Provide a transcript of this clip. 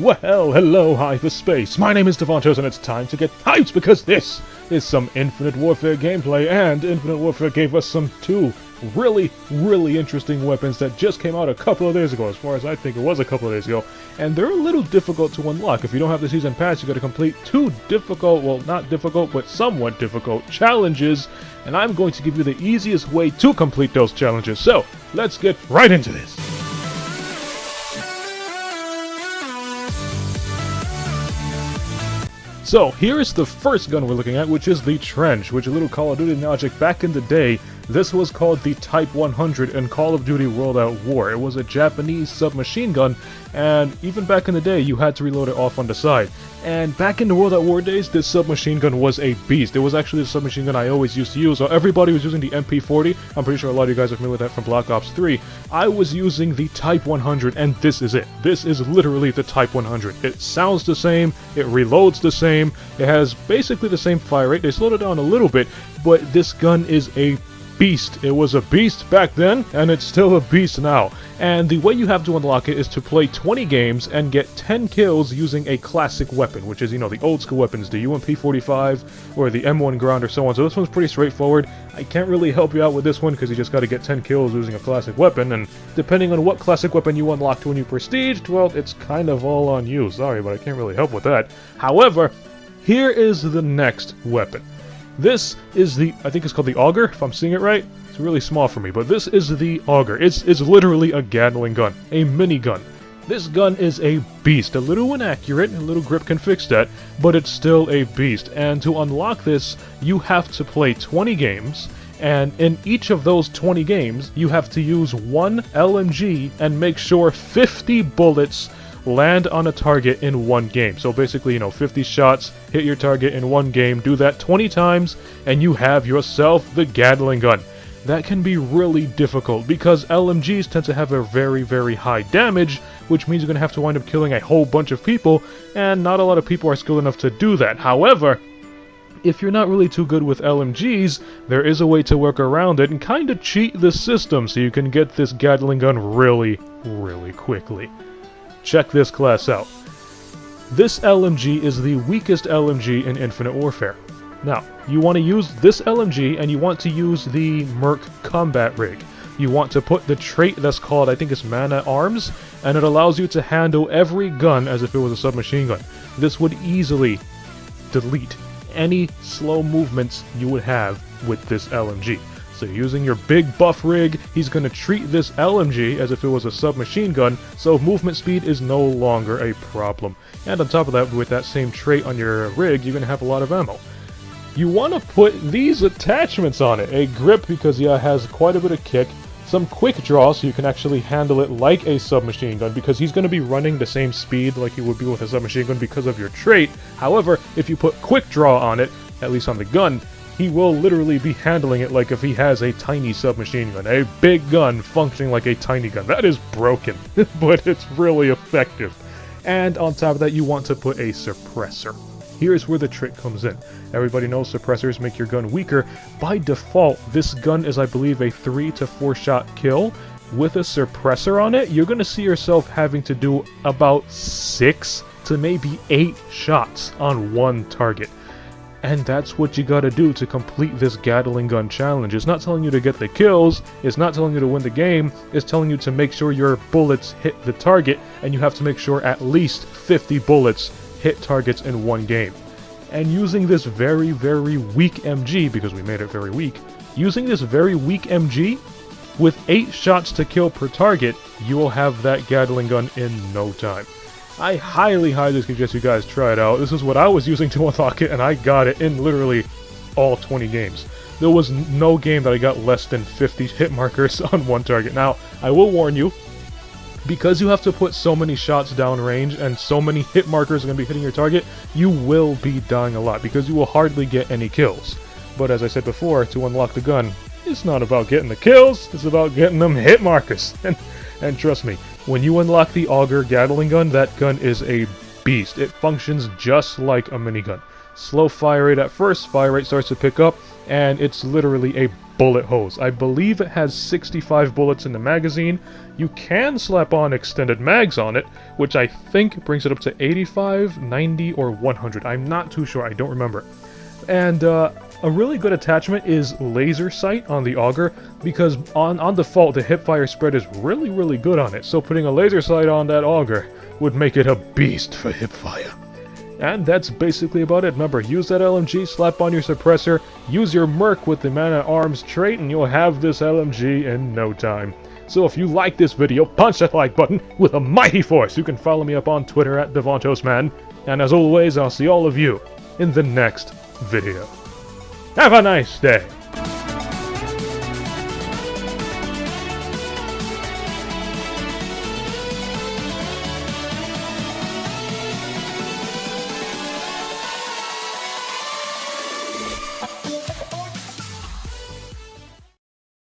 Well, hello, hyperspace. My name is Davontos, and it's time to get hyped because this is some Infinite Warfare gameplay, and Infinite Warfare gave us some two really interesting weapons that just came out a couple of days ago, as far as I think it was a couple of days ago, and they're a little difficult to unlock. If you don't have the season pass, you gotta complete two difficult, well, not difficult, but somewhat difficult challenges, and I'm going to give you the easiest way to complete those challenges. So, let's get right into this. So, here is the first gun we're looking at, which is the Trench, which a little Call of Duty logic back in the day. This was called the Type 100 in Call of Duty World at War. It was a Japanese submachine gun, and even back in the day, you had to reload it off on the side. And back in the World at War days, this submachine gun was a beast. It was actually the submachine gun I always used to use. So everybody was using the MP40. I'm pretty sure a lot of you guys are familiar with that from Black Ops 3. I was using the Type 100, and this is it. This is literally the Type 100. It sounds the same, it reloads the same, it has basically the same fire rate. They slowed it down a little bit, but this gun is a beast. It was a beast back then, and it's still a beast now. And the way you have to unlock it is to play 20 games and get 10 kills using a classic weapon, which is, you know, the old school weapons, the UMP45 or the M1 Ground or so on. So this one's pretty straightforward. I can't really help you out with this one because you just got to get 10 kills using a classic weapon, and depending on what classic weapon you unlocked when you prestiged, well, it's kind of all on you. Sorry, but I can't really help with that. However, here is the next weapon. This is the, I think it's called the Auger, if I'm seeing it right. It's really small for me, but this is the Auger. It's literally a Gatling gun, a minigun. This gun is a beast, a little inaccurate, a little grip can fix that, but it's still a beast. And to unlock this, you have to play 20 games, and in each of those 20 games, you have to use one LMG and make sure 50 bullets land on a target in one game. So basically, you know, 50 shots, hit your target in one game, do that 20 times, and you have yourself the Gatling gun. That can be really difficult because LMGs tend to have a very high damage, which means you're going to have to wind up killing a whole bunch of people, and not a lot of people are skilled enough to do that. However, if you're not really too good with LMGs, there is a way to work around it and kind of cheat the system so you can get this Gatling gun really quickly. Check this class out. This LMG is the weakest LMG in Infinite Warfare. Now, you want to use this LMG and you want to use the Merc combat rig. You want to put the trait that's called, I think it's Mana Arms, and it allows you to handle every gun as if it was a submachine gun. This would easily delete any slow movements you would have with this LMG. So using your big buff rig, he's going to treat this LMG as if it was a submachine gun, so movement speed is no longer a problem. And on top of that, with that same trait on your rig, you're going to have a lot of ammo. You want to put these attachments on it. A grip, because yeah, it has quite a bit of kick. Some quick draw, so you can actually handle it like a submachine gun, because he's going to be running the same speed like he would be with a submachine gun because of your trait. However, if you put quick draw on it, at least on the gun, he will literally be handling it like if he has a tiny submachine gun. A big gun functioning like a tiny gun. That is broken, but it's really effective. And on top of that, you want to put a suppressor. Here's where the trick comes in. Everybody knows suppressors make your gun weaker. By default, this gun is, I believe, a 3 to 4 shot kill. With a suppressor on it, you're going to see yourself having to do about 6 to maybe 8 shots on one target. And that's what you gotta do to complete this Gatling gun challenge. It's not telling you to get the kills, it's not telling you to win the game, it's telling you to make sure your bullets hit the target, and you have to make sure at least 50 bullets hit targets in one game. And using this very weak MG, because we made it very weak, using this very weak MG, with 8 shots to kill per target, you will have that Gatling gun in no time. I highly suggest you guys try it out. This is what I was using to unlock it, and I got it in literally all 20 games. There was no game that I got less than 50 hit markers on one target. Now, I will warn you, because you have to put so many shots downrange and so many hit markers are going to be hitting your target, you will be dying a lot, because you will hardly get any kills. But as I said before, to unlock the gun, it's not about getting the kills, it's about getting them hit markers. And trust me, when you unlock the Auger Gatling gun, that gun is a beast. It functions just like a minigun. Slow fire rate at first, fire rate starts to pick up, and it's literally a bullet hose. I believe it has 65 bullets in the magazine. You can slap on extended mags on it, which I think brings it up to 85, 90, or 100. I'm not too sure, I don't remember. And a really good attachment is laser sight on the Auger, because on default the hipfire spread is really good on it, so putting a laser sight on that Auger would make it a beast for hipfire. And that's basically about it. Remember, use that LMG, slap on your suppressor, use your Merc with the man-at-arms trait, and you'll have this LMG in no time. So if you like this video, punch that like button with a mighty force. You can follow me up on Twitter at DavontosMan. And as always, I'll see all of you in the next video. Have a nice day!